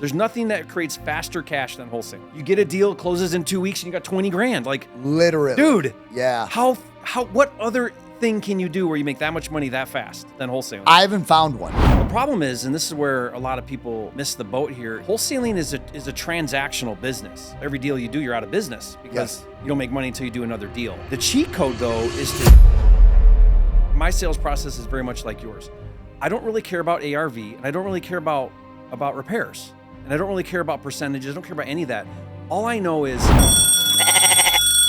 There's nothing that creates faster cash than wholesale. You get a deal, closes in 2 weeks, and you got 20 grand. Like, literally, dude. Yeah. What other thing can you do where you make that much money that fast than wholesaling? I haven't found one. The problem is, and this is where a lot of people miss the boat here, wholesaling is a transactional business. Every deal you do, you're out of business because you don't make money until you do another deal. The cheat code, though, is my sales process is very much like yours. I don't really care about ARV, and I don't really care about repairs. And I don't really care about percentages. I don't care about any of that. All I know is...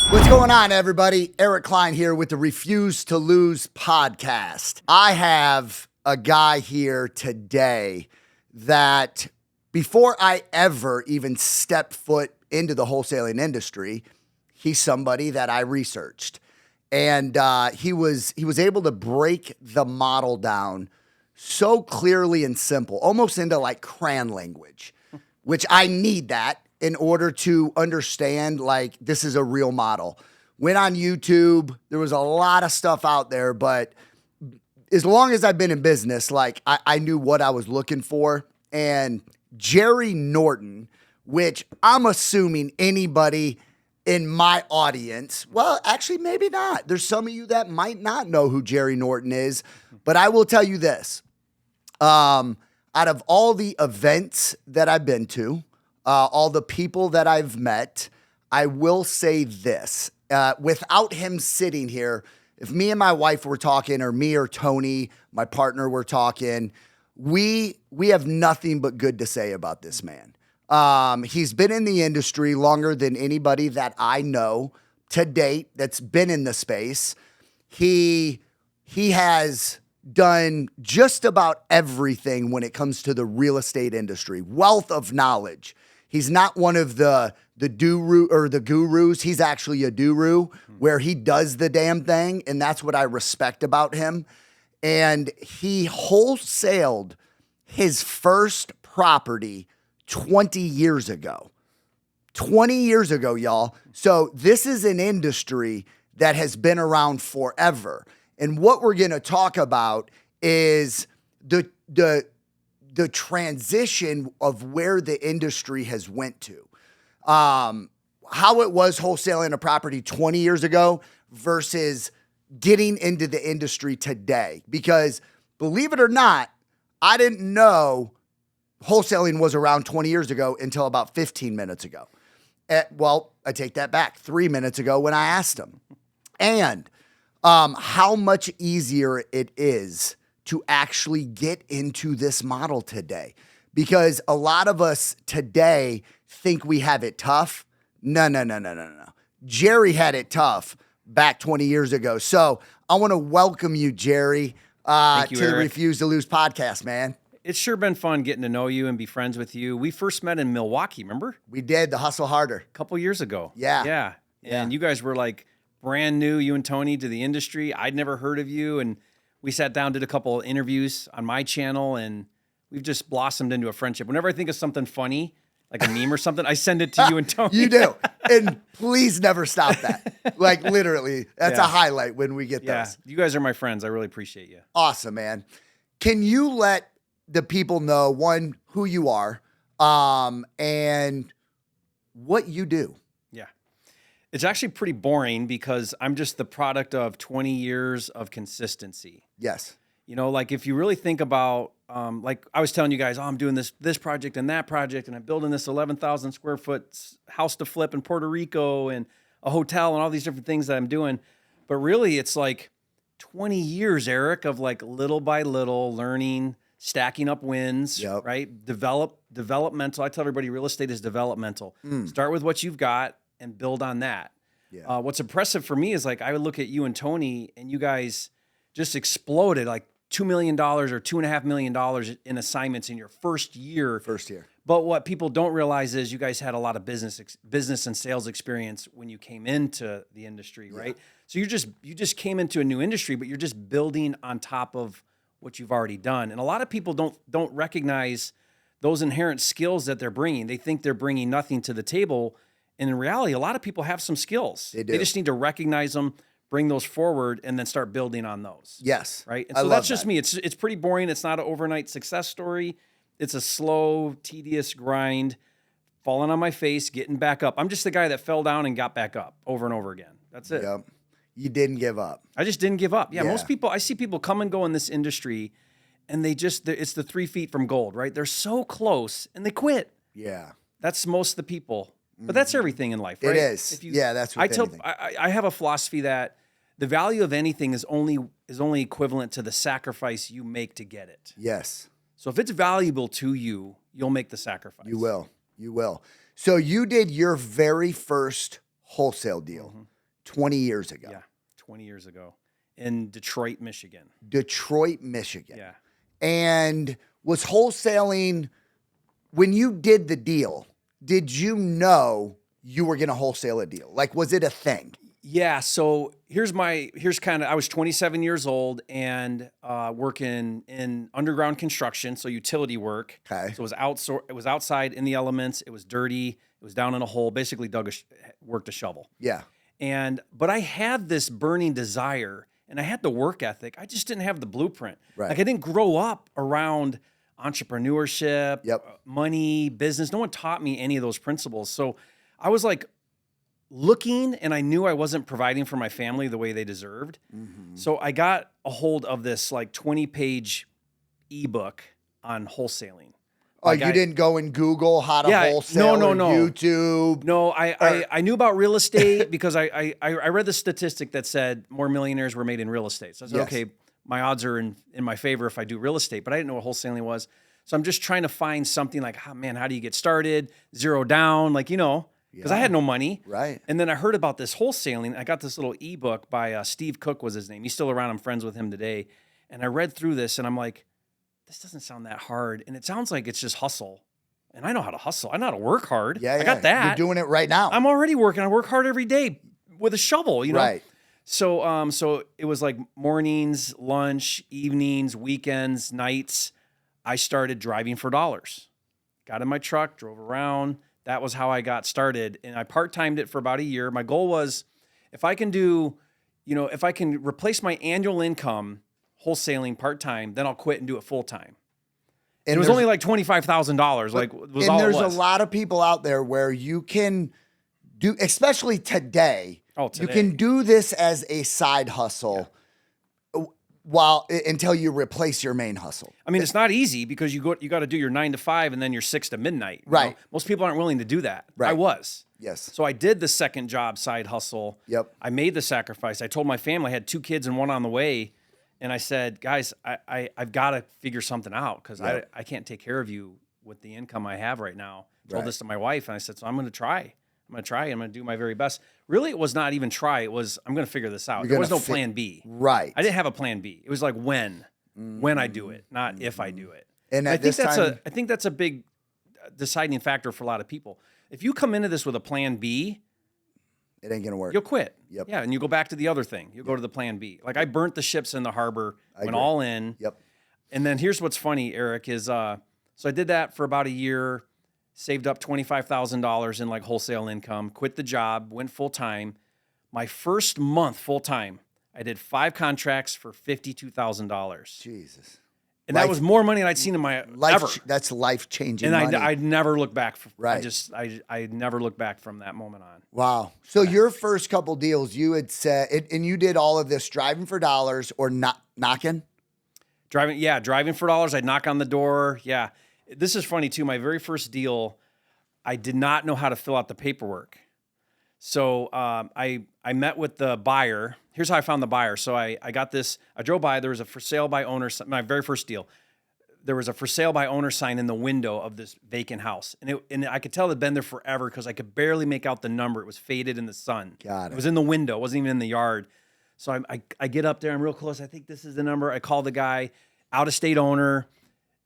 What's going on, everybody? Eric Cline here with the Refuse to Lose podcast. I have a guy here today that before I ever even stepped foot into the wholesaling industry, he's somebody that I researched. And he was able to break the model down so clearly and simple, almost into like crayon language, which I need that in order to understand, like, this is a real model. Went on YouTube. There was a lot of stuff out there, but as long as I've been in business, like, I knew what I was looking for. And Jerry Norton, which I'm assuming anybody in my audience, well, actually, maybe not. There's some of you that might not know who Jerry Norton is, but I will tell you this. Out of all the events that I've been to, all the people that I've met, I will say this. Without him sitting here, if me and my wife were talking, or me or Tony, my partner, were talking, we have nothing but good to say about this man. He's been in the industry longer than anybody that I know to date that's been in the space. He has done just about everything when it comes to the real estate industry. Wealth of knowledge. He's not one of the gurus. He's actually a guru where he does the damn thing, and that's what I respect about him. And he wholesaled his first property 20 years ago. 20 years ago, y'all. So this is an industry that has been around forever. And what we're going to talk about is the transition of where the industry has went to. How it was wholesaling a property 20 years ago versus getting into the industry today. Because believe it or not, I didn't know wholesaling was around 20 years ago until about 15 minutes ago. Well, I take that back. 3 minutes ago when I asked him. And how much easier it is to actually get into this model today. Because a lot of us today think we have it tough. No. Jerry had it tough back 20 years ago. So I want to welcome you, Jerry, Thank you, to the Eric. Refuse to Lose podcast, man. It's sure been fun getting to know you and be friends with you. We first met in Milwaukee, remember? We did the Hustle Harder. A couple years ago. Yeah. And you guys were like brand new, you and Tony, to the industry. I'd never heard of you. And we sat down, did a couple of interviews on my channel, and we've just blossomed into a friendship. Whenever I think of something funny, like a meme or something, I send it to you and Tony. You do. And please never stop that. Like, literally, that's a highlight when we get those. You guys are my friends. I really appreciate you. Awesome, man. Can you let the people know, one, who you are, and what you do? Yeah. It's actually pretty boring because I'm just the product of 20 years of consistency. Yes. You know, like if you really think about, like I was telling you guys, I'm doing this project and that project, and I'm building this 11,000 square foot house to flip in Puerto Rico and a hotel and all these different things that I'm doing. But really it's like 20 years, Eric, of like little by little learning, stacking up wins, right? Developmental. I tell everybody real estate is developmental. Start with what you've got and build on that. Yeah. What's impressive for me is like, I would look at you and Tony, and you guys just exploded like $2 million or $2.5 million in assignments in your first year. But what people don't realize is you guys had a lot of business and sales experience when you came into the industry, right? So you just came into a new industry, but you're just building on top of what you've already done. And a lot of people don't recognize those inherent skills that they're bringing. They think they're bringing nothing to the table. And in reality, a lot of people have some skills. They do. They just need to recognize them, bring those forward, and then start building on those. Yes. Right? And so that's just me. It's pretty boring. It's not an overnight success story. it's a slow, tedious grind, falling on my face, getting back up. I'm just the guy that fell down and got back up over and over again. That's it. Yep. You didn't give up. I just didn't give up. Yeah, Yeah. most people, I see people come and go in this industry and it's the 3 feet from gold, right? They're so close and they quit. Yeah. That's most of the people. But that's everything in life, right? It is. That's what I have a philosophy that the value of anything is only equivalent to the sacrifice you make to get it. Yes. So if it's valuable to you, you'll make the sacrifice. You will. You will. So you did your very first wholesale deal 20 years ago. Yeah, 20 years ago in Detroit, Michigan. Detroit, Michigan. Yeah. And was wholesaling, when you did the deal, did you know you were going to wholesale a deal? Like, was it a thing? Yeah. So I was 27 years old and working in underground construction, so utility work. Okay. So it was outside in the elements. It was dirty. It was down in a hole. Basically, worked a shovel. Yeah. But I had this burning desire, and I had the work ethic. I just didn't have the blueprint. Right. Like I didn't grow up around entrepreneurship, Yep. money, business. No one taught me any of those principles. So I was like looking, and I knew I wasn't providing for my family the way they deserved. So I got a hold of this like 20-page ebook on wholesaling. Oh, Like you didn't go and Google how to wholesale no, or no. YouTube? No, I knew about real estate because I read the statistic that said more millionaires were made in real estate. So I said, Yes. okay, my odds are in my favor if I do real estate, but I didn't know what wholesaling was. So I'm just trying to find something like, oh, man, how do you get started? Zero down, because I had no money. Right. And then I heard about this wholesaling. I got this little ebook by Steve Cook was his name. He's still around. I'm friends with him today. And I read through this and I'm like, this doesn't sound that hard. And it sounds like it's just hustle. And I know how to hustle. I know how to work hard. Yeah, I got that. You're doing it right now. I'm already working. I work hard every day with a shovel, Right. So it was like mornings, lunch, evenings, weekends, nights. I started driving for dollars. Got in my truck, drove around. That was how I got started. And I part-timed it for about a year. My goal was if I can replace my annual income wholesaling part-time, then I'll quit and do it full-time. And it was only like $25,000. Like was all it was. And there's a lot of people out there where you can do, especially today. Oh, today. You can do this as a side hustle until you replace your main hustle. I mean, it's not easy because you got to do your 9 to 5 and then your 6 to midnight. You Right. know? Most people aren't willing to do that. Right. I was. Yes. So I did the second job side hustle. Yep. I made the sacrifice. I told my family I had 2 kids and one on the way. And I said, guys, I've got to figure something out because Yep. I can't take care of you with the income I have right now. I told Right. this to my wife and I said, so I'm going to try. I'm going to try. I'm going to do my very best. Really, it was not even try. It was, I'm going to figure this out. There was no plan B. Right. I didn't have a plan B. It was like when I do it, not if I do it. And I at think this time, I think that's a big deciding factor for a lot of people. If you come into this with a plan B, it ain't going to work. you'll quit. Yep. Yeah, and you go back to the other thing. You go to the plan B. Like I burnt the ships in the harbor, went agree. all in. Yep. And then here's what's funny, Eric, is so I did that for about a year, saved up $25,000 in like wholesale income, quit the job, went full time. My first month full time, I did 5 contracts for $52,000. Jesus. And that was more money than I'd seen in my ever. That's life-changing And money. I'd never look back. Right. I never looked back from that moment on. Wow. So your first couple deals, you had said, and you did all of this driving for dollars or not knocking? Driving for dollars. I'd knock on the door. Yeah. This is funny too. My very first deal, I did not know how to fill out the paperwork. So I met with the buyer. Here's how I found the buyer. So I got this. I drove by. There was a for sale by owner. My very first deal. There was a for sale by owner sign in the window of this vacant house, and I could tell it had been there forever because I could barely make out the number. It was faded in the sun. Got it. It was in the window. It wasn't even in the yard. So I get up there. I'm real close. I think this is the number. I call the guy, out of state owner,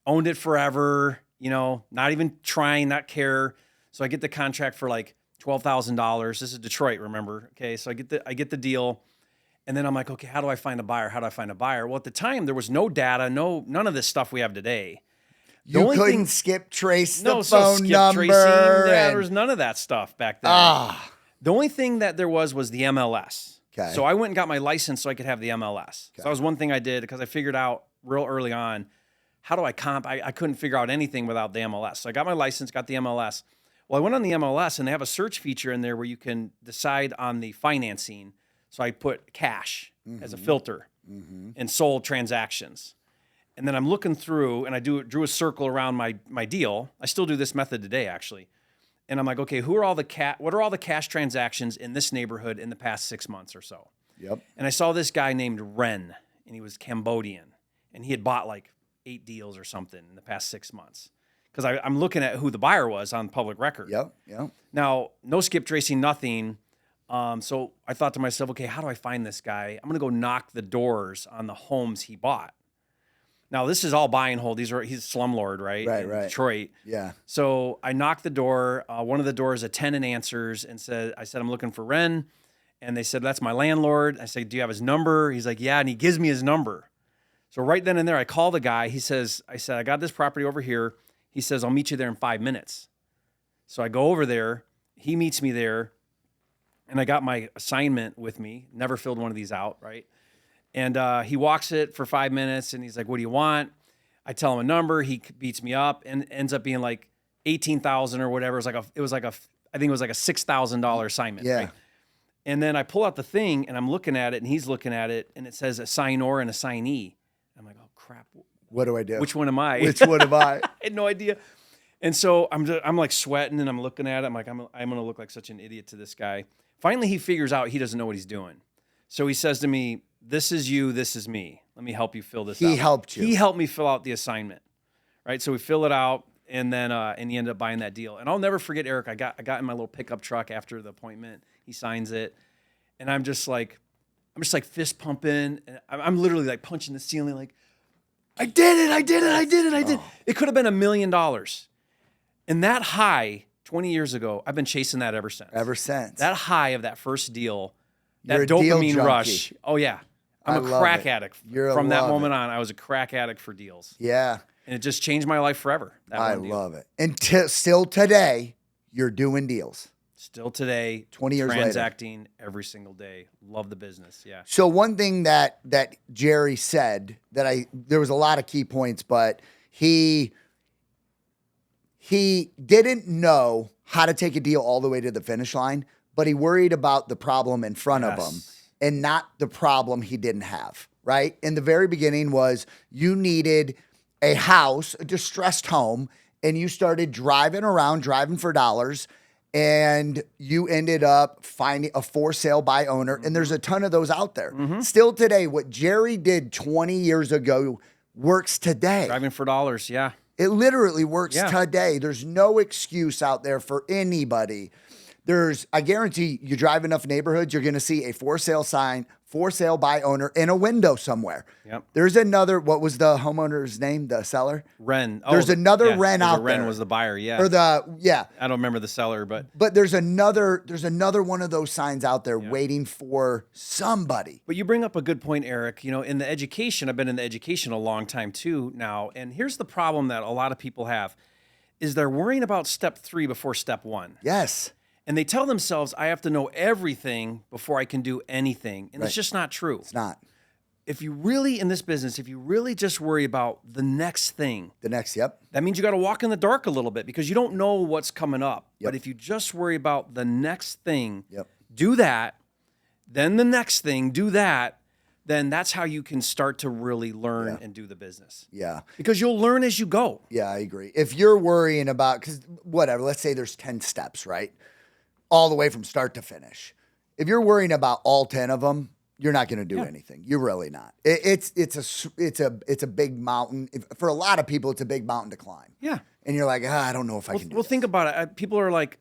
owned it forever. Not even trying, not care. So I get the contract for like $12,000. This is Detroit, remember? Okay, so I get the deal, and then I'm like, okay, how do I find a buyer? How do I find a buyer? Well, at the time there was no data, none of this stuff we have today. You couldn't skip trace the so phone skip number. tracing. Yeah, and- there was none of that stuff back then. The only thing that there was the MLS. Okay. So I went and got my license so I could have the MLS. So that was one thing I did because I figured out real early on how do I comp? I couldn't figure out anything without the MLS. So I got my license, got the MLS. Well, I went on the MLS and they have a search feature in there where you can decide on the financing. So I put cash as a filter and sold transactions. And then I'm looking through and I drew a circle around my deal. I still do this method today, actually. And I'm like, okay, what are all the cash transactions in this neighborhood in the past 6 months or so? Yep. And I saw this guy named Ren, and he was Cambodian, and he had bought like 8 deals or something in the past 6 months. Because I'm looking at who the buyer was on public record. Yep. Now, no skip tracing, nothing. So I thought to myself, okay, how do I find this guy? I'm going to go knock the doors on the homes he bought. Now, this is all buy and hold. He's a slumlord, right? Right, in right. Detroit. Yeah. So I knocked the door. One of the doors, a tenant answers and I said, I'm looking for Ren. And they said, that's my landlord. I said, do you have his number? He's like, yeah. And he gives me his number. So right then and there, I call the guy. I said, I got this property over here. He says, I'll meet you there in 5 minutes. So I go over there. He meets me there. And I got my assignment with me. Never filled one of these out, right? And he walks it for 5 minutes, and he's like, what do you want? I tell him a number. He beats me up and ends up being like $18,000 or whatever. I think it was like a $6,000 assignment. Yeah. Right? And then I pull out the thing, and I'm looking at it, and he's looking at it, and it says assignor and assignee. I'm like, oh, crap. What do I do? Which one am I? Which one am I? I had no idea. And so I'm like sweating, and I'm looking at it. I'm like, I'm going to look like such an idiot to this guy. Finally, he figures out he doesn't know what he's doing. So he says to me, this is you, this is me. Let me help you fill this out. He helped you. He helped me fill out the assignment, right? So we fill it out, and then and he ended up buying that deal. And I'll never forget, Eric, I got in my little pickup truck after the appointment. He signs it, and I'm just like fist pumping. And I'm literally like punching the ceiling like, I did it. It could have been $1 million. And that high, 20 years ago, I've been chasing that ever since. That high of that first deal, You're that a deal dopamine junkie. rush. Oh, yeah. I'm a crack addict. From that moment on, I was a crack addict for deals. Yeah. And it just changed my life forever. I love it. And still today, you're doing deals. Still today, 20 years later. transacting every single day. Love the business. Yeah. So one thing that Jerry said there was a lot of key points, but he didn't know how to take a deal all the way to the finish line, but he worried about the problem in front of him and not the problem he didn't have, right? In the very beginning was you needed a house, a distressed home, and you started driving for dollars, and you ended up finding a for sale by owner, and there's a ton of those out there. Still today, what Jerry did 20 years ago works today. Driving for dollars, yeah. It literally works today. There's no excuse out there for anybody. I guarantee you drive enough neighborhoods, you're going to see a for sale sign, for sale by owner in a window somewhere. Yep. There's another, what was the homeowner's name, the seller? Ren. There's another Ren out there. Ren was the buyer, yeah. Or I don't remember the seller, but there's another one of those signs out there waiting for somebody. But you bring up a good point, Eric. You know, in the education, I've been in the education a long time too now, and here's the problem that a lot of people have is they're worrying about step 3 before step 1. Yes. And they tell themselves, I have to know everything before I can do anything. And it's just not true. It's not. If you really, in this business, if you really just worry about the next thing. That means you got to walk in the dark a little bit because you don't know what's coming up. But if you just worry about the next thing, do that, then the next thing, do that, then that's how you can start to really learn and do the business. Yeah. Because you'll learn as you go. Yeah, I agree. If you're worrying about, because whatever, let's say there's 10 steps, right? All the way from start to finish. If you're worrying about all 10 of them, you're not going to do anything. You're really not. It's a big mountain. For a lot of people, it's a big mountain to climb. Yeah. And you're like, I don't know if I can do Well, this. think about it. People are like,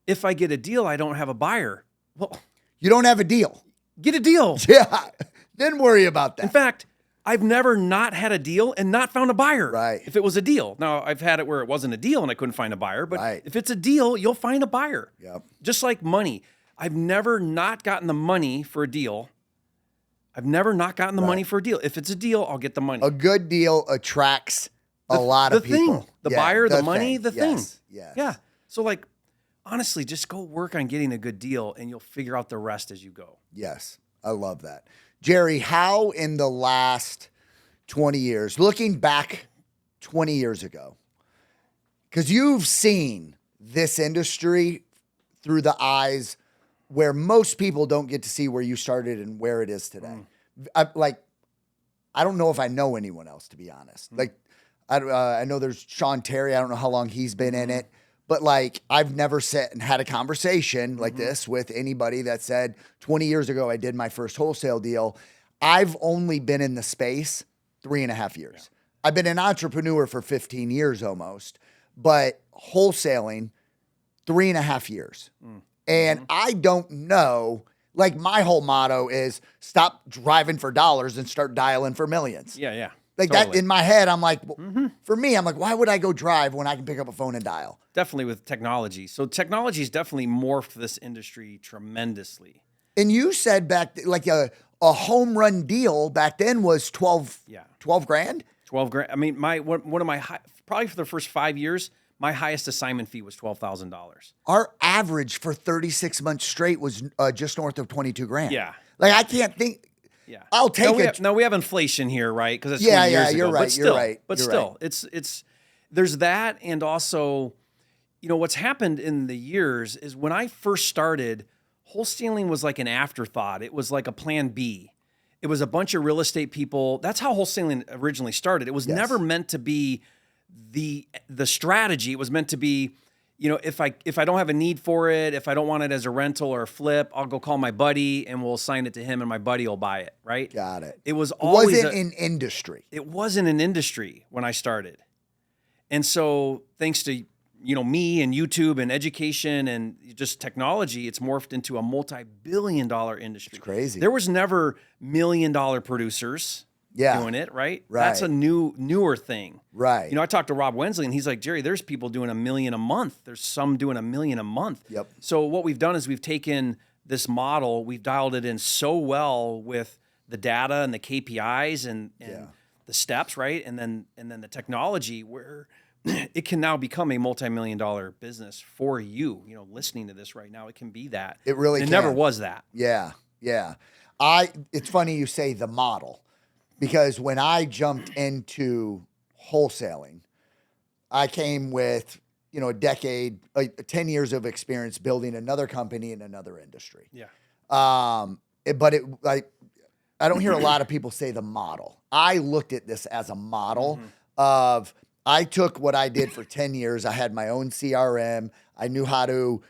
if I get a deal, I don't have a buyer. Well, you don't have a deal. Get a deal. Yeah. Then worry about that. In fact, I've never not had a deal and not found a buyer. Right. If it was a deal. Now, I've had it where it wasn't a deal and I couldn't find a buyer. But if it's a deal, you'll find a buyer. Yep. Just like money. I've never not gotten the money for a deal. I've never not gotten the money for a deal. If it's a deal, I'll get the money. A good deal attracts a lot of people. Thing. The buyer, the money, thing. the thing. Yes. Yeah. So like, honestly, just go work on getting a good deal and you'll figure out the rest as you go. Yes. I love that. Jerry, how in the last 20 years, looking back 20 years ago, because you've seen this industry through the eyes where most people don't get to see where you started and where it is today. I don't know if I know anyone else, to be honest. Like, I know there's Sean Terry. I don't know how long he's been in it, but like, I've never sat and had a conversation like this with anybody that said 20 years ago, I did my first wholesale deal. I've only been in the space 3.5 years. Yeah. I've been an entrepreneur for 15 years almost, but wholesaling 3.5 years. And I don't know, like my whole motto is stop driving for dollars and start dialing for millions. Yeah. Like totally. That in my head, I'm like, for me, I'm like, why would I go drive when I can pick up a phone and dial? Definitely with technology. So technology's definitely morphed this industry tremendously. And you said back, like a home run deal back then was 12 grand? 12 grand. I mean, one of my probably for the first 5 years, my highest assignment fee was $12,000. Our average for 36 months straight was just north of 22 grand. Yeah. Like I can't think. Yeah. I'll take it. We have inflation here, right? Because it's 20 years ago. You're right. You're right. But still, it's there's that, and also, what's happened in the years is when I first started, wholesaling was like an afterthought. It was like a plan B. It was a bunch of real estate people. That's how wholesaling originally started. It was never meant to be the strategy. It was meant to be, if I don't have a need for it, if I don't want it as a rental or a flip, I'll go call my buddy and we'll assign it to him and my buddy will buy it, right? Got it. It was always wasn't an industry. It wasn't an industry when I started. And so thanks to, me and YouTube and education and just technology, it's morphed into a multi-billion-dollar industry. It's crazy. There was never million-dollar producers doing it, right? That's a newer thing. Right. I talked to Rob Wensley and he's like, Jerry, there's people doing $1 million a month. There's some doing $1 million a month. Yep. So what we've done is we've taken this model, we've dialed it in so well with the data and the KPIs and the steps, right? And then the technology where it can now become a multi-million-dollar business for you. Listening to this right now, it can be that. It really can. It never was that. Yeah. It's funny you say the model. Because when I jumped into wholesaling, I came with, a decade, 10 years of experience building another company in another industry. Yeah. But I don't hear a lot of people say the model. I looked at this as a model of, I took what I did for 10 years. I had my own CRM. I knew how to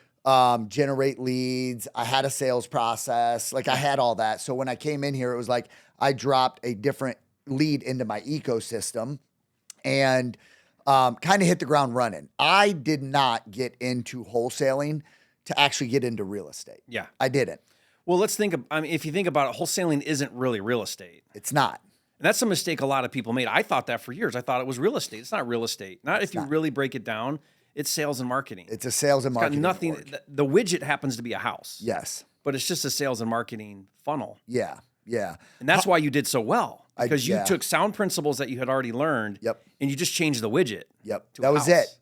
generate leads. I had a sales process. Like I had all that. So when I came in here, it was like, I dropped a different lead into my ecosystem and kind of hit the ground running. I did not get into wholesaling to actually get into real estate. Yeah. I didn't. Well, if you think about it, wholesaling isn't really real estate. It's not. And that's a mistake a lot of people made. I thought that for years. I thought it was real estate. It's not real estate. If you really break it down, it's sales and marketing. It's a sales and marketing. Got nothing. The widget happens to be a house. Yes. But it's just a sales and marketing funnel. Yeah. And that's why you did so well. Because you yeah. took sound principles that you had already learned. Yep. And you just changed the widget. Yep. To That a was house. it.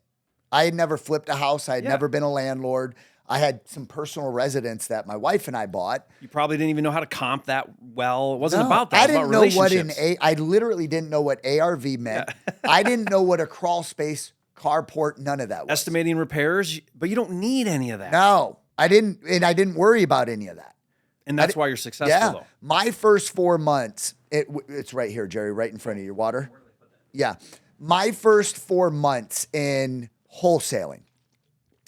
I had never flipped a house. I had never been a landlord. I had some personal residence that my wife and I bought. You probably didn't even know how to comp that well. It wasn't No, about that. I It was didn't about know what relationships. I literally didn't know what ARV meant. I didn't know what a crawl space, carport, none of that was. Estimating repairs, but you don't need any of that. No, I didn't. And I didn't worry about any of that. And that's why you're successful, Yeah. though. My first 4 months, it's right here, Jerry, right in front of your water. Yeah. My first 4 months in wholesaling,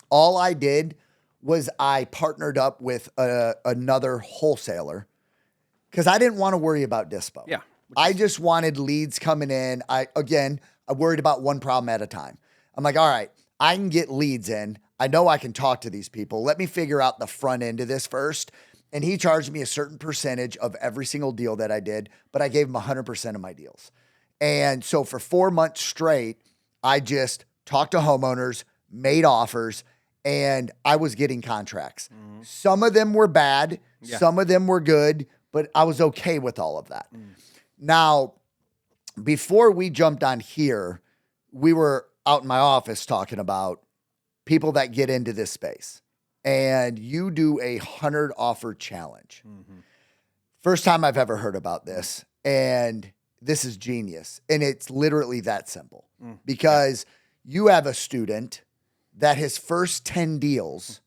all I did was I partnered up with another wholesaler because I didn't want to worry about dispo. Yeah. I just wanted leads coming in. I worried about one problem at a time. I'm like, all right, I can get leads in. I know I can talk to these people. Let me figure out the front end of this first. And he charged me a certain percentage of every single deal that I did, but I gave him 100% of my deals. And so for 4 months straight, I just talked to homeowners, made offers, and I was getting contracts. Mm-hmm. Some of them were bad. Yeah. Some of them were good, but I was okay with all of that. Now, before we jumped on here, we were out in my office talking about people that get into this space. And you do a 100 offer challenge. Mm-hmm. First time I've ever heard about this. And this is genius. And it's literally that simple because you have a student that his first 10 deals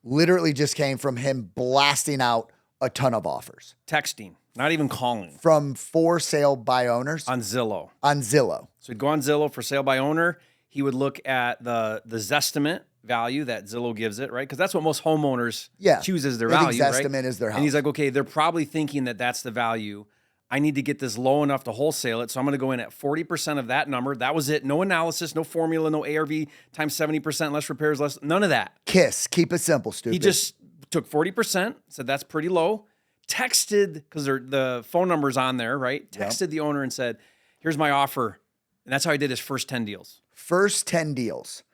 literally just came from him blasting out a ton of offers. Texting, not even calling. From for sale by owners? On Zillow. On Zillow. So he'd go on Zillow for sale by owner. He would look at the Zestimate value that Zillow gives it, right? Because that's what most homeowners choose as their value, right? Zestimate is their house. And he's like, okay, they're probably thinking that that's the value. I need to get this low enough to wholesale it. So I'm going to go in at 40% of that number. That was it. No analysis, no formula, no ARV times 70%, less repairs, less, none of that. KISS. Keep it simple, stupid. He just took 40%, said that's pretty low, texted, because the phone number's on there, right? Texted the owner and said, here's my offer. And that's how he did his first 10 deals. First 10 deals.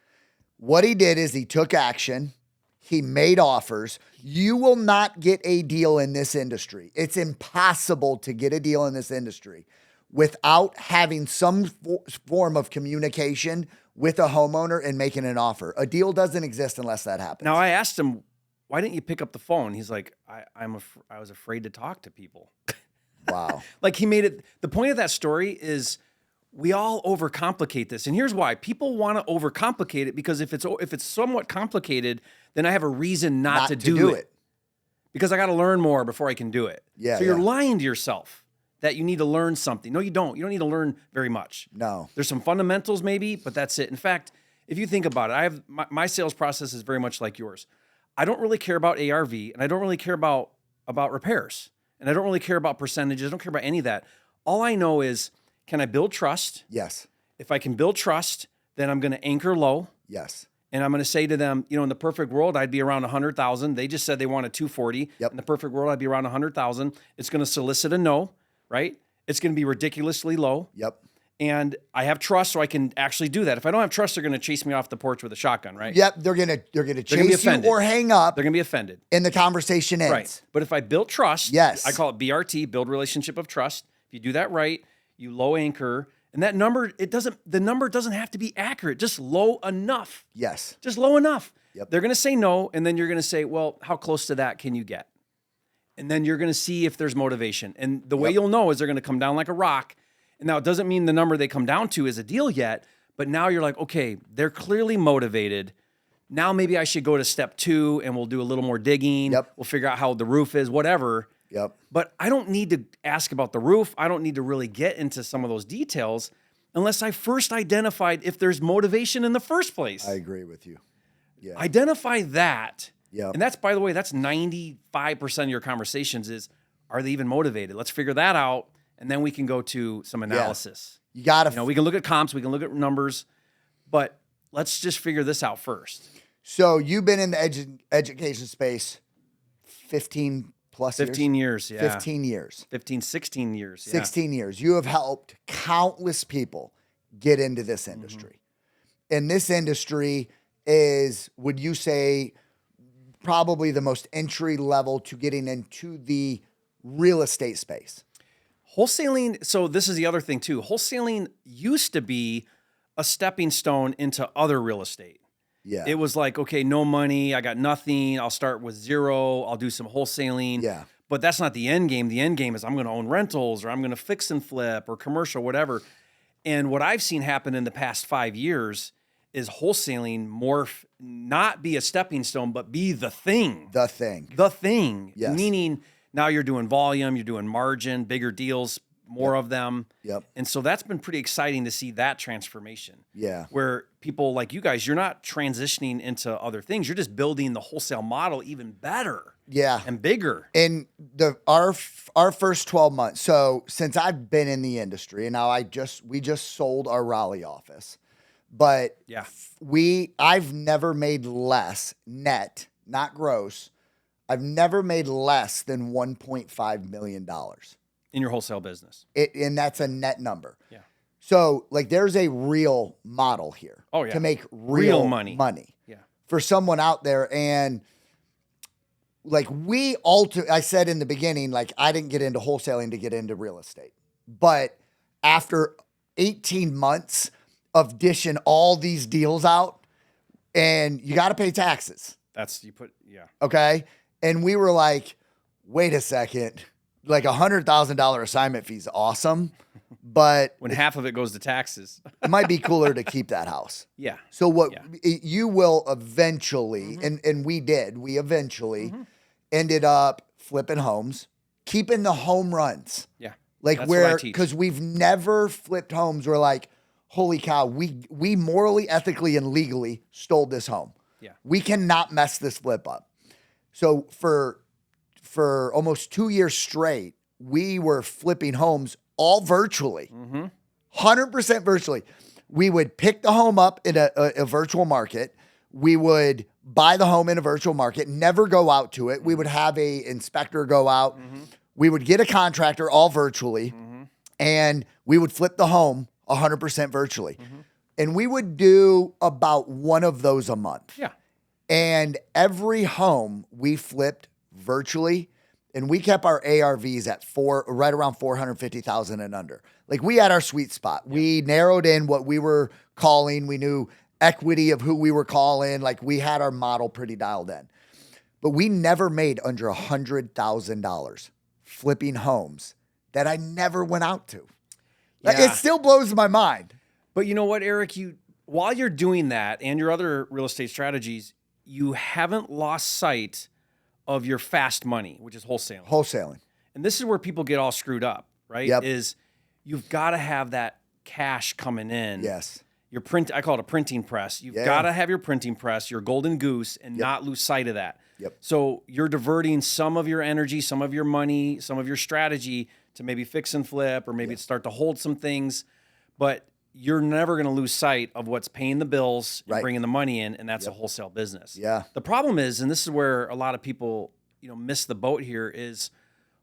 What he did is he took action. He made offers. You will not get a deal in this industry. It's impossible to get a deal in this industry without having some form of communication with a homeowner and making an offer. A deal doesn't exist unless that happens. Now, I asked him, why didn't you pick up the phone? He's like, I was afraid to talk to people. Wow. Like he made it, the point of that story is we all overcomplicate this. And here's why. People want to overcomplicate it because if it's somewhat complicated, then I have a reason not to do it. Because I got to learn more before I can do it. Yeah. So you're lying to yourself that you need to learn something. No, you don't. You don't need to learn very much. No. There's some fundamentals maybe, but that's it. In fact, if you think about it, I have my sales process is very much like yours. I don't really care about ARV and I don't really care about repairs. And I don't really care about percentages. I don't care about any of that. All I know is, can I build trust? Yes. If I can build trust, then I'm going to anchor low. Yes. And I'm going to say to them, in the perfect world, I'd be around 100,000. They just said they wanted 240. Yep. In the perfect world, I'd be around 100,000. It's going to solicit a no, right? It's going to be ridiculously low. Yep. And I have trust, so I can actually do that. If I don't have trust, they're going to chase me off the porch with a shotgun, right? Yep. They're gonna chase you or hang up. They're going to be offended. And the conversation ends. Right. But if I build trust, yes. I call it BRT, build relationship of trust. If you do that right, you low anchor. And that number, the number doesn't have to be accurate, just low enough. Yes. Just low enough. Yep. They're going to say no, and then you're going to say, well, how close to that can you get? And then you're going to see if there's motivation. And the way you'll know is they're going to come down like a rock. And now it doesn't mean the number they come down to is a deal yet, but now you're like, okay, they're clearly motivated. Now maybe I should go to step 2 and we'll do a little more digging. Yep. We'll figure out how the roof is, whatever. Yep. But I don't need to ask about the roof. I don't need to really get into some of those details unless I first identified if there's motivation in the first place. I agree with you. Yeah. Identify that. Yep. And that's, by the way, that's 95% of your conversations is, are they even motivated? Let's figure that out. And then we can go to some analysis. Yeah. You got to, we can look at comps, we can look at numbers, but let's just figure this out first. So you've been in the education space 15 plus 15 years, yeah. 15 years. 16 years, yeah. 16 years. You have helped countless people get into this industry. And this industry is, would you say, probably the most entry level to getting into the real estate space? Wholesaling, so this is the other thing too. Wholesaling used to be a stepping stone into other real estate. Yeah. It was like, okay, no money, I got nothing, I'll start with zero, I'll do some wholesaling. Yeah. But that's not the end game. The end game is I'm going to own rentals or I'm going to fix and flip or commercial, whatever. And what I've seen happen in the past 5 years is wholesaling morph, not be a stepping stone, but be the thing. The thing. The thing. Yes. Meaning now you're doing volume, you're doing margin, bigger deals, more of them. Yep. And so that's been pretty exciting to see that transformation. Yeah. Where people like you guys, you're not transitioning into other things. You're just building the wholesale model even better. Yeah. And bigger. In our first 12 months. So since I've been in the industry, and now we just sold our Raleigh office. But yeah, I've never made less net, not gross. I've never made less than $1.5 million in your wholesale business. And that's a net number. Yeah. So like there's a real model here. Oh, yeah. To make real money. Yeah. For someone out there. And like I said in the beginning, like I didn't get into wholesaling to get into real estate. But after 18 months of dishing all these deals out, and you got to pay taxes. Yeah. Okay. And we were like, wait a second, like $100,000 assignment fee is awesome, but When half of it goes to taxes. it might be cooler to keep that house. Yeah. So what Yeah. you will eventually, and we eventually ended up flipping homes, keeping the home runs. Yeah. Like That's what I where, teach. because we've never flipped homes. We're like, holy cow, we morally, ethically, and legally stole this home. Yeah. We cannot mess this flip up. So for almost 2 years straight, we were flipping homes all virtually, 100% virtually. We would pick the home up in a virtual market. We would buy the home in a virtual market, never go out to it. We would have a inspector go out. We would get a contractor all virtually, and we would flip the home 100% virtually. And we would do about one of those a month. Yeah. And every home we flipped virtually, and we kept our ARVs at right around 450,000 and under. Like we had our sweet spot. We narrowed in what we were calling. We knew equity of who we were calling. Like we had our model pretty dialed in. But we never made under $100,000 flipping homes that I never went out to. Like, Yeah. it still blows my mind. But you know what, Eric? While you're doing that and your other real estate strategies, you haven't lost sight of your fast money, which is wholesaling. Wholesaling. And this is where people get all screwed up, right? Yep. Is you've got to have that cash coming in. Yes. I call it a printing press. You've Yeah. got to have your printing press, your golden goose, and not lose sight of that. Yep. So you're diverting some of your energy, some of your money, some of your strategy to maybe fix and flip, or maybe start to hold some things. But you're never going to lose sight of what's paying the bills and Right. bringing the money in, and that's a wholesale business. Yeah. The problem is, and this is where a lot of people, miss the boat here, is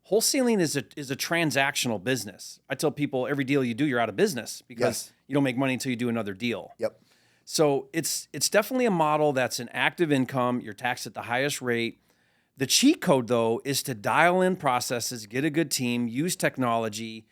wholesaling is a transactional business. I tell people every deal you do, you're out of business because Yes. you don't make money until you do another deal. Yep. So it's definitely a model that's an active income. You're taxed at the highest rate. The cheat code, though, is to dial in processes, get a good team, use technology,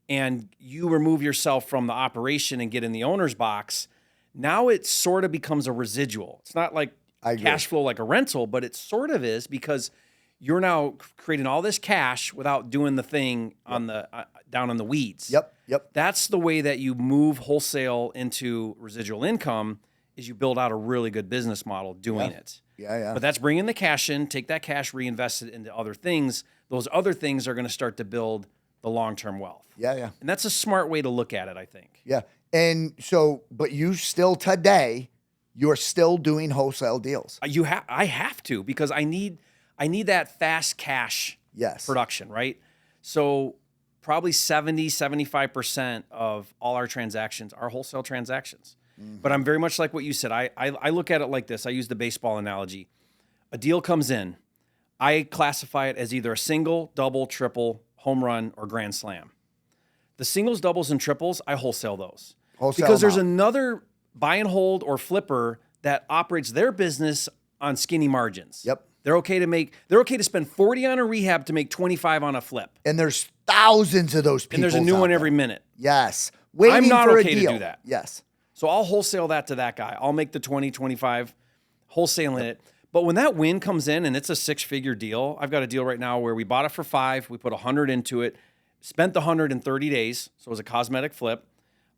and you remove yourself from the operation and get in the owner's box. Now it sort of becomes a residual. It's not like I agree. cash flow like a rental, but it sort of is, because you're now creating all this cash without doing the thing on the down in the weeds. Yep. Yep. That's the way that you move wholesale into residual income, is you build out a really good business model doing it. Yeah. But that's bringing the cash in, take that cash, reinvest it into other things. Those other things are going to start to build the long-term wealth. Yeah. And that's a smart way to look at it, I think. Yeah. And so, but you still today, you're still doing wholesale deals. I have to, because I need that fast cash Yes. production, right? So probably 75% of all our transactions are wholesale transactions. But I'm very much like what you said. I look at it like this. I use the baseball analogy. A deal comes in. I classify it as either a single, double, triple, home run, or grand slam. The singles, doubles, and triples, I wholesale those. Because there's another buy and hold or flipper that operates their business on skinny margins. Yep. They're okay to spend 40 on a rehab to make 25 on a flip. And there's thousands of those people. And there's a new one every minute. Yes. Waiting I'm not for okay a to deal. do that. Yes. So I'll wholesale that to that guy. I'll make the 20, 25, wholesaling it. But when that win comes in and it's a 6-figure deal, I've got a deal right now where we bought it for 5, we put 100 into it, spent the 100 in 30 days, so it was a cosmetic flip,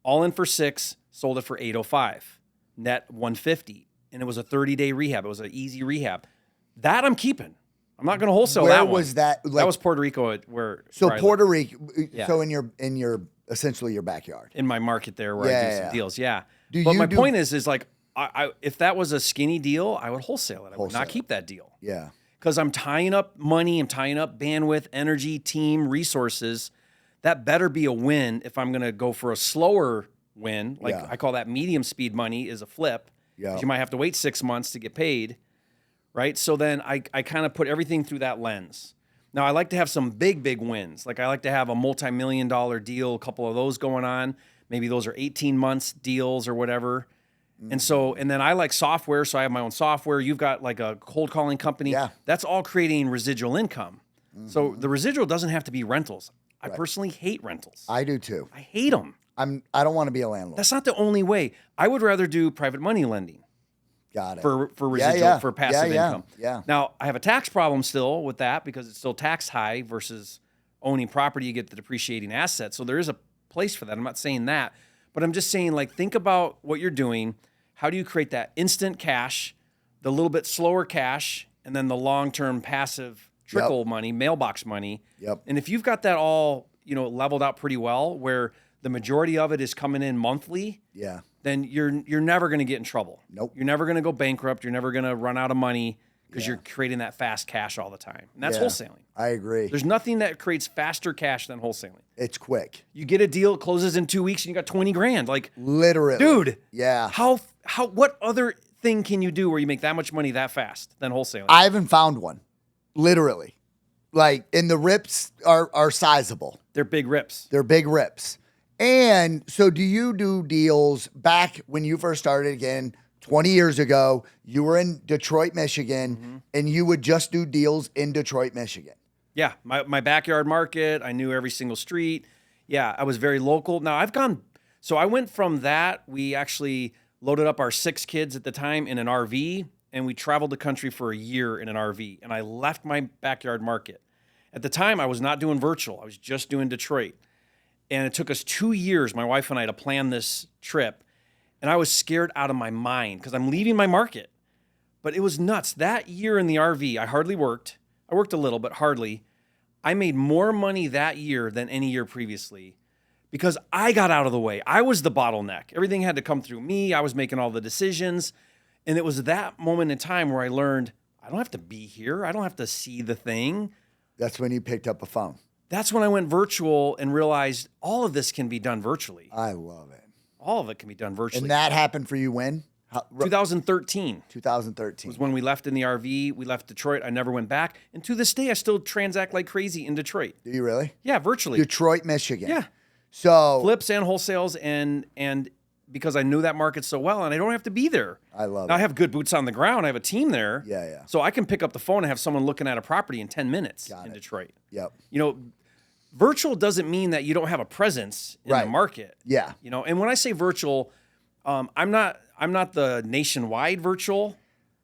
all in for 6, sold it for 805, net 150, and it was a 30-day rehab. It was an easy rehab. That I'm keeping. I'm not going to wholesale Where that one. was that? That was Puerto Rico, where I Puerto live. Rico. So in your essentially your backyard. In my market there where I do some deals. Yeah. Do but you my do- point is like, I if that was a skinny deal, I would wholesale it. I would Wholesale not it. keep that deal. Yeah. Because I'm tying up money, I'm tying up bandwidth, energy, team, resources. That better be a win if I'm going to go for a slower win. Like I call that medium speed money is a flip. Yeah. You might have to wait 6 months to get paid, right? So then I kind of put everything through that lens. Now, I like to have some big wins. Like I like to have a multi-million-dollar deal, a couple of those going on. Maybe those are 18 months deals or whatever. And so, and then I like software, so I have my own software. You've got like a cold calling company. Yeah. That's all creating residual income. So the residual doesn't have to be rentals. I personally hate rentals. I do too. I hate them. I don't want to be a landlord. That's not the only way. I would rather do private money lending Got it. for residual, for passive income. Yeah. Now, I have a tax problem still with that because it's still taxed high versus owning property, you get the depreciating asset. So there is a place for that. I'm not saying that, but I'm just saying, like, think about what you're doing. How do you create that instant cash, the little bit slower cash, and then the long-term passive trickle money, mailbox money? Yep. And if you've got that all, leveled out pretty well, where the majority of it is coming in monthly, then you're never going to get in trouble. Nope. You're never going to go bankrupt. You're never going to run out of money because you're creating that fast cash all the time. And that's wholesaling. I agree. There's nothing that creates faster cash than wholesaling. It's quick. You get a deal, it closes in 2 weeks, and you got 20 grand. Like, literally. dude. Yeah. What other thing can you do where you make that much money that fast than wholesaling? I haven't found one. Literally. Like, and the rips are sizable. They're big rips. They're big rips. And so do you do deals back when you first started again, 20 years ago, you were in Detroit, Michigan, and you would just do deals in Detroit, Michigan? Yeah. My backyard market, I knew every single street. Yeah, I was very local. Now so I went from that. We actually loaded up our 6 kids at the time in an RV, and we traveled the country for a year in an RV. And I left my backyard market. At the time, I was not doing virtual. I was just doing Detroit. And it took us 2 years, my wife and I, to plan this trip. And I was scared out of my mind because I'm leaving my market. But it was nuts. That year in the RV, I hardly worked. I worked a little, but hardly. I made more money that year than any year previously because I got out of the way. I was the bottleneck. Everything had to come through me. I was making all the decisions. And it was that moment in time where I learned, I don't have to be here. I don't have to see the thing. That's when you picked up a phone. That's when I went virtual and realized all of this can be done virtually. I love it. All of it can be done virtually. And that happened for you when? 2013. 2013. Was when we left in the RV. We left Detroit. I never went back. And to this day, I still transact like crazy in Detroit. Do you really? Yeah, virtually. Detroit, Michigan. Yeah. So flips and wholesales, and because I knew that market so well, and I don't have to be there. I love now, it. I have good boots on the ground. I have a team there. Yeah. So I can pick up the phone and have someone looking at a property in 10 minutes in Detroit. Yep. Virtual doesn't mean that you don't have a presence in the market. Yeah. And when I say virtual, I'm not the nationwide virtual.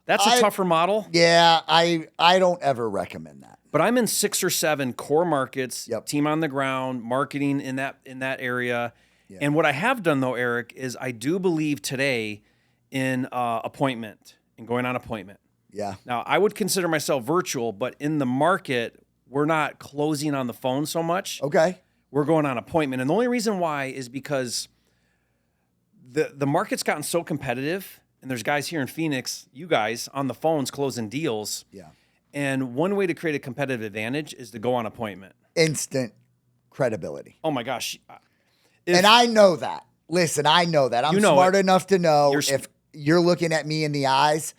That's a tougher model. Yeah, I don't ever recommend that. But I'm in 6 or 7 core markets, Yep. team on the ground, marketing in that area. Yeah. And what I have done though, Eric, is I do believe today in appointment and going on appointment. Yeah. Now, I would consider myself virtual, but in the market, we're not closing on the phone so much. Okay. We're going on appointment. And the only reason why is because the market's gotten so competitive, and there's guys here in Phoenix, you guys, on the phones closing deals. Yeah. And one way to create a competitive advantage is to go on appointment. Instant credibility. Oh my gosh. And I know that. Listen, I know that. I'm smart enough to know if you're looking at me in the eyes,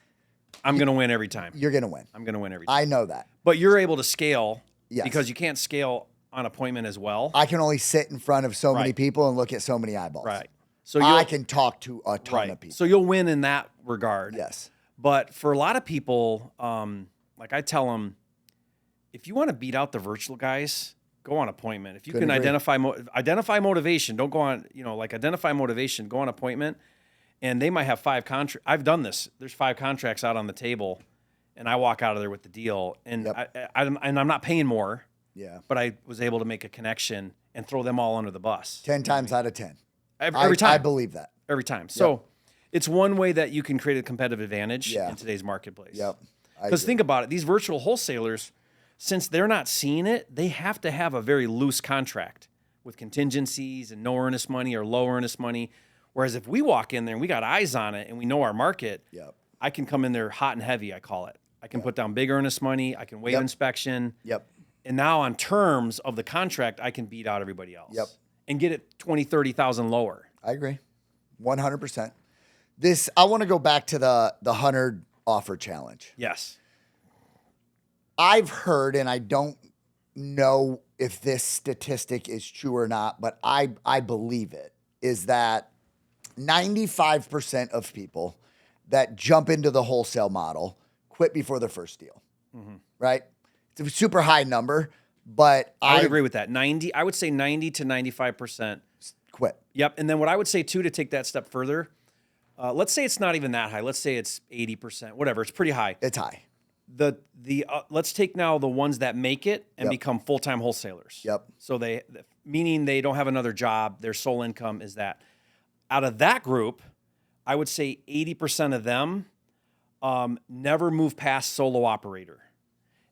I'm going to win every time. You're going to win. I'm going to win every time. I know that. But you're able to scale because you can't scale on appointment as well. I can only sit in front of so many people and look at so many eyeballs. Right. So I can talk to a ton of people. So you'll win in that regard. Yes. But for a lot of people, like I tell them, if you want to beat out the virtual guys, go on appointment. If you can identify motivation, don't go on, identify motivation, go on appointment. And they might have 5 contracts. I've done this. There's 5 contracts out on the table, and I walk out of there with the deal. And I'm not paying more. Yeah. But I was able to make a connection and throw them all under the bus. 10 times out of 10. Every time. I believe that. Every time. So it's one way that you can create a competitive advantage in today's marketplace. Yep. Because think about it. These virtual wholesalers, since they're not seeing it, they have to have a very loose contract with contingencies and no earnest money or low earnest money. Whereas if we walk in there and we got eyes on it and we know our market, I can come in there hot and heavy, I call it. I can put down big earnest money. I can waive inspection. Yep. And now on terms of the contract, I can beat out everybody else. Yep. And get it 20, 30,000 lower. I agree. 100%. I want to go back to the 100 offer challenge. Yes. I've heard, and I don't know if this statistic is true or not, but I believe it, is that 95% of people that jump into the wholesale model quit before their first deal, right? It's a super high number, but I would agree with that. I would say 90 to 95% quit. Yep. And then what I would say too, to take that step further, let's say it's not even that high. Let's say it's 80%, whatever. It's pretty high. It's high. let's take now the ones that make it and Yep. become full-time wholesalers. Yep. So meaning they don't have another job, their sole income is that. Out of that group, I would say 80% of them never move past solo operator,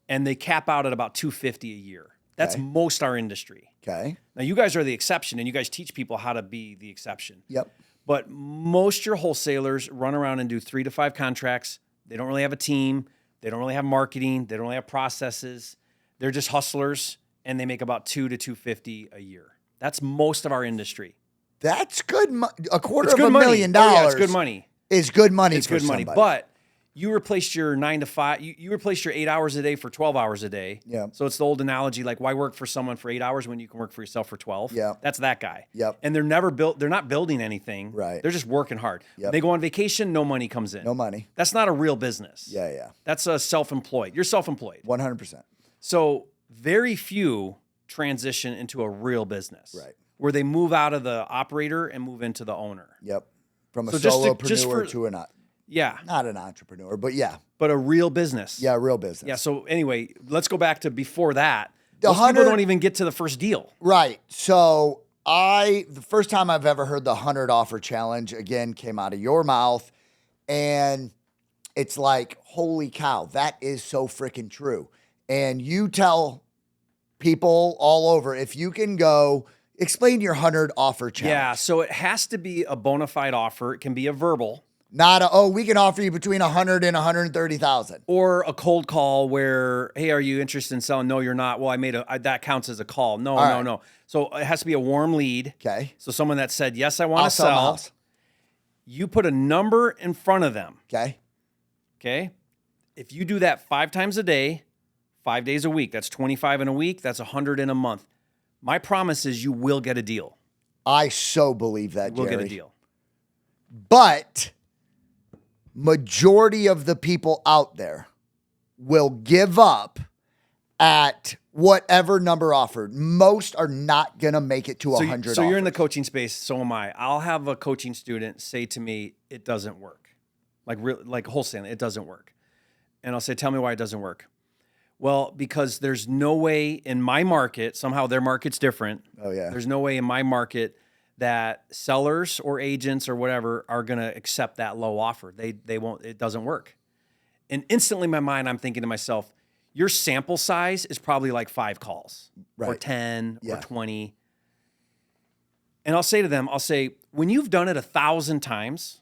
and they cap out at about $250 a year. That's Okay. most our industry. Okay. Now you guys are the exception, and you guys teach people how to be the exception. Yep. But most your wholesalers run around and do 3 to 5 contracts. They don't really have a team. They don't really have marketing. They don't really have processes. They're just hustlers, and they make about $200 to $250 a year. That's most of our industry. That's good. A quarter It's of good a money. million Oh, dollars. yeah, it's good money. Is good money. It's for good money. somebody. But you replaced your 9 to 5. You replaced your 8 hours a day for 12 hours a day. Yeah. So it's the old analogy, like why work for someone for 8 hours when you can work for yourself for 12? Yeah. That's that guy. Yep. And they're not building anything. Right. They're just working hard. Yep. They go on vacation, no money comes in. No money. That's not a real business. Yeah. Yeah. That's a self-employed. You're self-employed. 100%. So very few transition into a real business. Right. Where they move out of the operator and move into the owner. Yep. From a So just solopreneur for- to Yeah. not an entrepreneur, but yeah. But a real business. Yeah, real business. Yeah. So anyway, let's go back to before that. The Most people 100 don't even get to the first deal. Right. So the first time I've ever heard the 100 offer challenge again came out of your mouth, and it's like, holy cow, that is so freaking true. And you tell people all over, if you can go explain your 100 offer challenge. Yeah. So it has to be a bona fide offer. It can be a verbal Not we can offer you between 100 and 130,000. or a cold call where, hey, are you interested in selling? No, you're not. Well, that counts as a call. No, All no, right. no. So it has to be a warm lead. Okay. So someone that said, yes, I want I'll to sell my sell. house. You put a number in front of them. Okay. Okay. If you do that 5 times a day, 5 days a week, that's 25 in a week. That's 100 in a month. My promise is you will get a deal. I so believe that, We'll Jerry. get a deal. But majority of the people out there will give up at whatever number offered. Most are not going to make it to 100 So you're in the offers. coaching space. So am I. I'll have a coaching student say to me, it doesn't work. Like wholesaling, it doesn't work. And I'll say, tell me why it doesn't work. Well, because there's no way in my market, somehow their market's different. Oh, yeah. There's no way in my market that sellers or agents or whatever are going to accept that low offer. They won't, it doesn't work. And instantly in my mind, I'm thinking to myself, your sample size is probably like 5 calls or Right. 10 Yeah. or 20. And I'll say to them, when you've done it 1,000 times,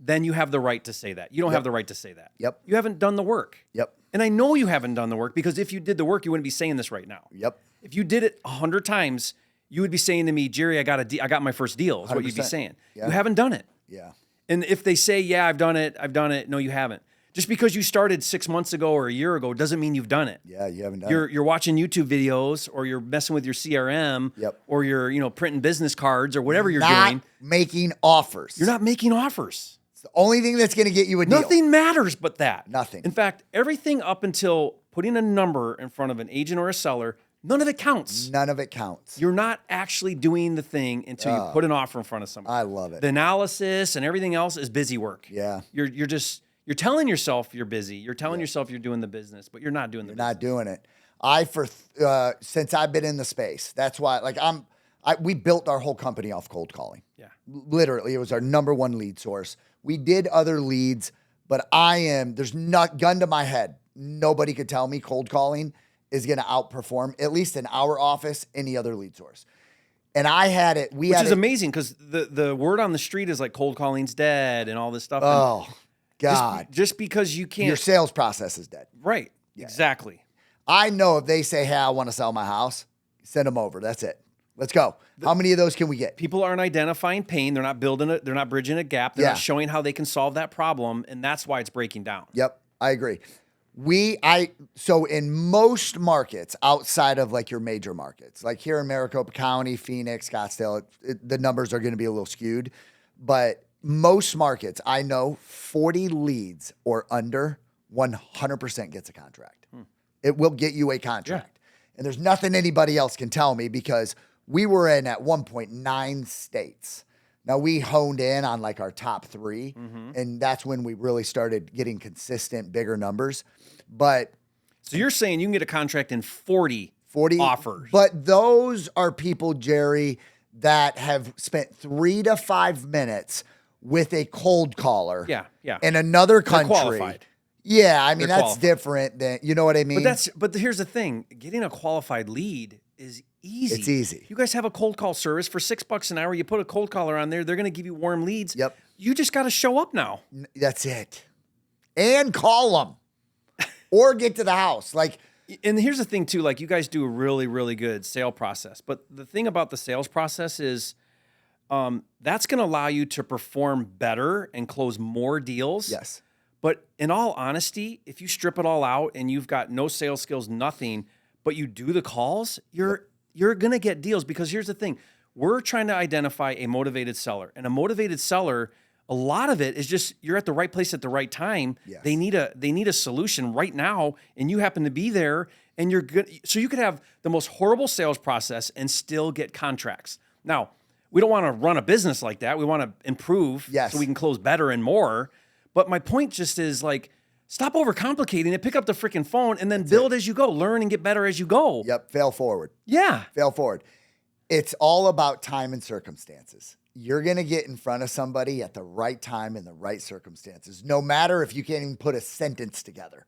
then you have the right to say that. You don't Yep. have the right to say that. Yep. You haven't done the work. Yep. And I know you haven't done the work because if you did the work, you wouldn't be saying this right now. Yep. If you did it 100 times, you would be saying to me, Jerry, I got my first deal, is what you'd be 100%. saying. Yeah. You haven't done it. Yeah. And if they say, yeah, I've done it, no, you haven't. Just because you started 6 months ago or a year ago doesn't mean you've done it. Yeah. You haven't done You're watching YouTube videos or you're messing with your CRM Yep. or you're printing business cards or whatever you're not doing. making offers. You're not making offers. It's the only thing that's going to get you a deal. Nothing matters but that. Nothing. In fact, everything up until putting a number in front of an agent or a seller, none of it counts. None of it counts. You're not actually doing the thing until you put an offer in front of someone. I love it. The analysis and everything else is busy work. Yeah. You're telling yourself you're busy. You're telling yourself you're doing the business, but you're not doing the You're business. not doing it. Since I've been in the space, that's why we built our whole company off cold calling. Yeah. Literally, it was our number one lead source. We did other leads, but there's not gun to my head. Nobody could tell me cold calling is going to outperform, at least in our office, any other lead source. And I had it. Which is amazing because the word on the street is like cold calling's dead and all this stuff. And Oh, God. just because you can't. Your sales process is dead. Right. Exactly. I know if they say, hey, I want to sell my house, send them over. That's it. Let's go. How many of those can we get? People aren't identifying pain. They're not building it. They're not bridging a gap. They're Yeah. not showing how they can solve that problem. And that's why it's breaking down. Yep, I agree. So in most markets outside of like your major markets, like here in Maricopa County, Phoenix, Scottsdale, the numbers are going to be a little skewed, but most markets, I know 40 leads or under 100% gets a contract. It will get you a contract. And there's nothing anybody else can tell me because we were in at one point 9 states Now we honed in on like our top 3, and that's when we really started getting consistent, bigger numbers. But So you're saying you can get a contract in 40 offers. But those are people, Jerry, that have spent 3 to 5 minutes with a cold caller. Yeah. In another They're country. qualified. Yeah, I mean, They're that's qualified. different than, you know what I mean? But here's the thing. Getting a qualified lead is easy. It's easy. You guys have a cold call service for $6 an hour. You put a cold caller on there. They're going to give you warm leads. Yep. You just got to show up now. That's it. And call them or get to the house. Like, And here's the thing too, like you guys do a really, really good sale process. But the thing about the sales process is that's going to allow you to perform better and close more deals. yes. But in all honesty, if you strip it all out and you've got no sales skills, nothing, but you do the calls, you're going to get deals. Because here's the thing. We're trying to identify a motivated seller. And a motivated seller, a lot of it is just you're at the right place at the right time. Yes. They need a solution right now, and you happen to be there, and you're good. So you could have the most horrible sales process and still get contracts. Now, we don't want to run a business like that. We want to improve so we can close better and more. But my point just is like, stop overcomplicating it. Pick up the freaking phone and then build as you go. Learn and get better as you go. Yep. Fail forward. Yeah. Fail forward. It's all about time and circumstances. You're going to get in front of somebody at the right time in the right circumstances, no matter if you can't even put a sentence together.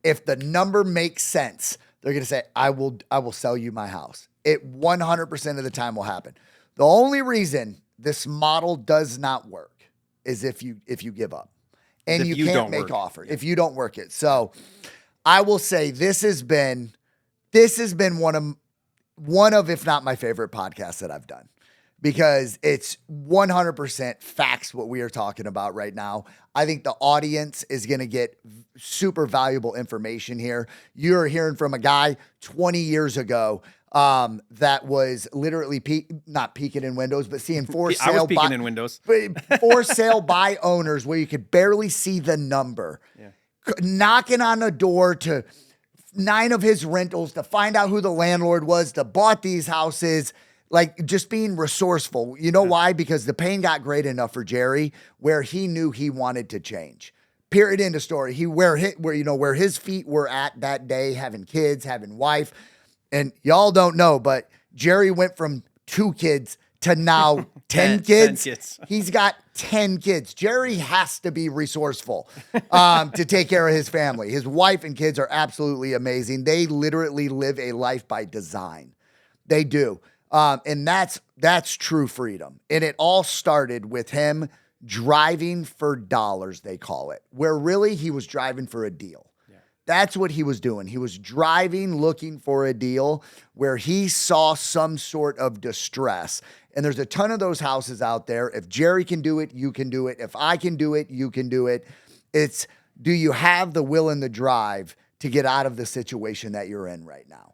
If the number makes sense, they're going to say, I will sell you my house. It 100% of the time will happen. The only reason this model does not work is if you give up and you can't make offers, if you don't work it. So I will say this has been one of, if not my favorite podcasts that I've done, because it's 100% facts what we are talking about right now. I think the audience is going to get super valuable information here. You're hearing from a guy 20 years ago that was literally not peeking in windows, but seeing for sale. I was peeking in windows. For sale by owners where you could barely see the number. Yeah. Knocking on a door to 9 of his rentals to find out who the landlord was, that bought these houses. Like just being resourceful. You know why? Because the pain got great enough for Jerry where he knew he wanted to change. Period. End of story. Where his feet were at that day, having kids, having wife. And y'all don't know, but Jerry went from 2 kids to now 10 kids. 10 kids. He's got 10 kids. Jerry has to be resourceful to take care of his family. His wife and kids are absolutely amazing. They literally live a life by design. They do. And that's true freedom. And it all started with him driving for dollars, they call it, where really he was driving for a deal. Yeah. That's what he was doing. He was driving, looking for a deal where he saw some sort of distress. And there's a ton of those houses out there. If Jerry can do it, you can do it. If I can do it, you can do it. It's, do you have the will and the drive to get out of the situation that you're in right now?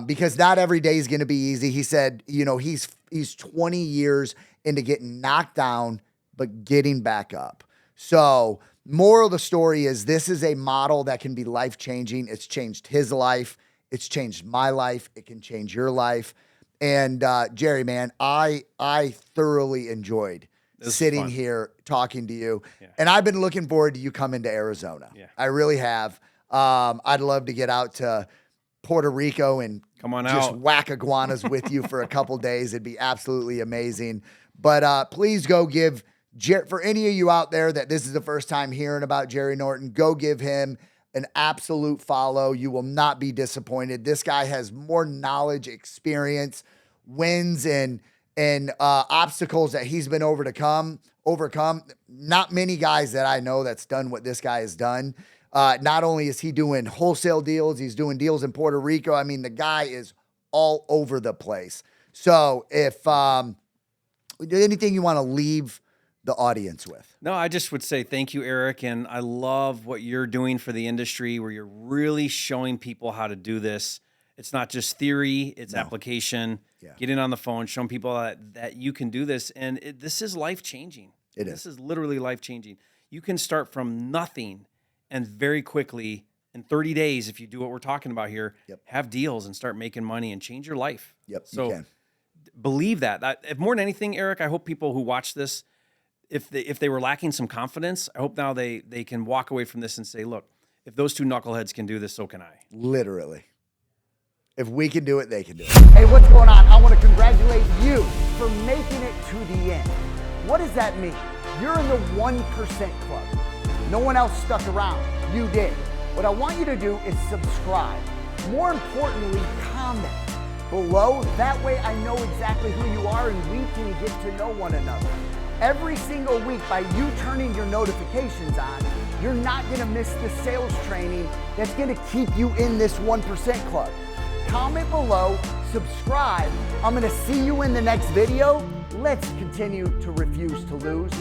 Because not every day is going to be easy. He said, he's 20 years into getting knocked down, but getting back up. So moral of the story is this is a model that can be life-changing. It's changed his life. It's changed my life. It can change your life. And, Jerry, man, I thoroughly enjoyed sitting here talking to you. Yeah. And I've been looking forward to you coming to Arizona. Yeah. I really have. I'd love to get out to Puerto Rico and come on just out. Whack iguanas with you for a couple days. It'd be absolutely amazing. But please go give for any of you out there that this is the first time hearing about Jerry Norton, go give him an absolute follow. You will not be disappointed. This guy has more knowledge, experience, wins, and obstacles that he's been overcome. Not many guys that I know that's done what this guy has done. Not only is he doing wholesale deals, he's doing deals in Puerto Rico. I mean, the guy is all over the place. So if anything you want to leave the audience with? No, I just would say thank you, Eric. And I love what you're doing for the industry where you're really showing people how to do this. It's not just theory, it's application. Yeah. Getting on the phone, showing people that you can do this. And this is life-changing. This is literally life-changing. You can start from nothing and very quickly, in 30 days, if you do what we're talking about here, have deals and start making money and change your life. Yep, so you can. believe that. If more than anything, Eric, I hope people who watch this, if they were lacking some confidence, I hope now they can walk away from this and say, look, if those two knuckleheads can do this, so can I. Literally. If we can do it, they can do it. Hey, what's going on? I want to congratulate you for making it to the end. What does that mean? You're in the 1% club. No one else stuck around. You did. What I want you to do is subscribe. More importantly, comment below. That way I know exactly who you are and we can get to know one another. Every single week, by you turning your notifications on, you're not going to miss the sales training that's going to keep you in this 1% club. Comment below, subscribe. I'm going to see you in the next video. Let's continue to refuse to lose.